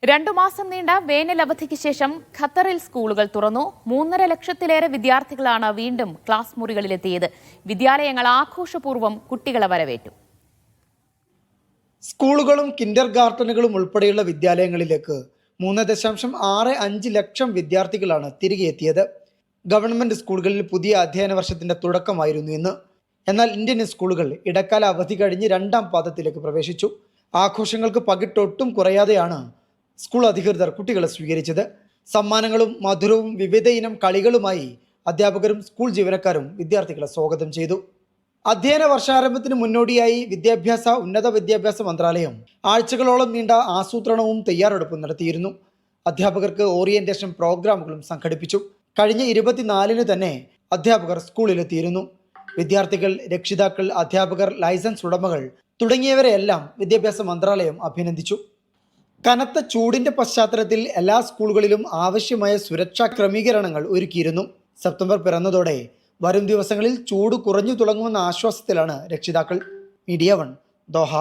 2 മാസം നീണ്ട വേനലവധിക്ക് ശേഷം ഖത്തറിൽ സ്കൂളുകൾ തുറന്നു. 3.5 ലക്ഷത്തിലേറെ വിദ്യാർത്ഥികളാണ് വീണ്ടും ക്ലാസ് മുറികളിലെത്തിയത്. വിദ്യാലയങ്ങൾ ആഘോഷപൂർവ്വം കുട്ടികളെ വരവേറ്റു. സ്കൂളുകളും കിൻഡർ ഗാർട്ടനുകളും ഉൾപ്പെടെയുള്ള വിദ്യാലയങ്ങളിലേക്ക് 3.65 ലക്ഷം വിദ്യാർത്ഥികളാണ് തിരികെ എത്തിയത്. ഗവൺമെന്റ് സ്കൂളുകളിൽ പുതിയ അധ്യയന വർഷത്തിന്റെ തുടക്കമായിരുന്നു ഇന്ന്. എന്നാൽ ഇന്ത്യൻ സ്കൂളുകൾ ഇടക്കാല അവധി കഴിഞ്ഞ് 2ാം പാദത്തിലേക്ക് പ്രവേശിച്ചു. ആഘോഷങ്ങൾക്ക് പകിട്ടൊട്ടും കുറയാതെയാണ് സ്കൂൾ അധികൃതർ കുട്ടികളെ സ്വീകരിച്ചത്. സമ്മാനങ്ങളും മധുരവും വിവിധ ഇനം കളികളുമായി അധ്യാപകരും സ്കൂൾ ജീവനക്കാരും വിദ്യാർത്ഥികളെ സ്വാഗതം ചെയ്തു. അധ്യയന വർഷാരംഭത്തിന് മുന്നോടിയായി ഉന്നത വിദ്യാഭ്യാസ മന്ത്രാലയം ആഴ്ചകളോളം നീണ്ട ആസൂത്രണവും തയ്യാറെടുപ്പും നടത്തിയിരുന്നു. അധ്യാപകർക്ക് ഓറിയന്റേഷൻ പ്രോഗ്രാമുകളും സംഘടിപ്പിച്ചു. കഴിഞ്ഞ 24-ന് തന്നെ അധ്യാപകർ സ്കൂളിലെത്തിയിരുന്നു. വിദ്യാർത്ഥികൾ, രക്ഷിതാക്കൾ, അധ്യാപകർ, ലൈസൻസ് ഉടമകൾ തുടങ്ങിയവരെയെല്ലാം വിദ്യാഭ്യാസ മന്ത്രാലയം അഭിനന്ദിച്ചു. കനത്ത ചൂടിന്റെ പശ്ചാത്തലത്തിൽ എല്ലാ സ്കൂളുകളിലും ആവശ്യമായ സുരക്ഷാ ക്രമീകരണങ്ങൾ ഒരുക്കിയിരുന്നു. സെപ്റ്റംബർ പിറന്നതോടെ വരും ദിവസങ്ങളിൽ ചൂട് കുറഞ്ഞു തുടങ്ങുമെന്ന ആശ്വാസത്തിലാണ് രക്ഷിതാക്കൾ. Media 1, Doha.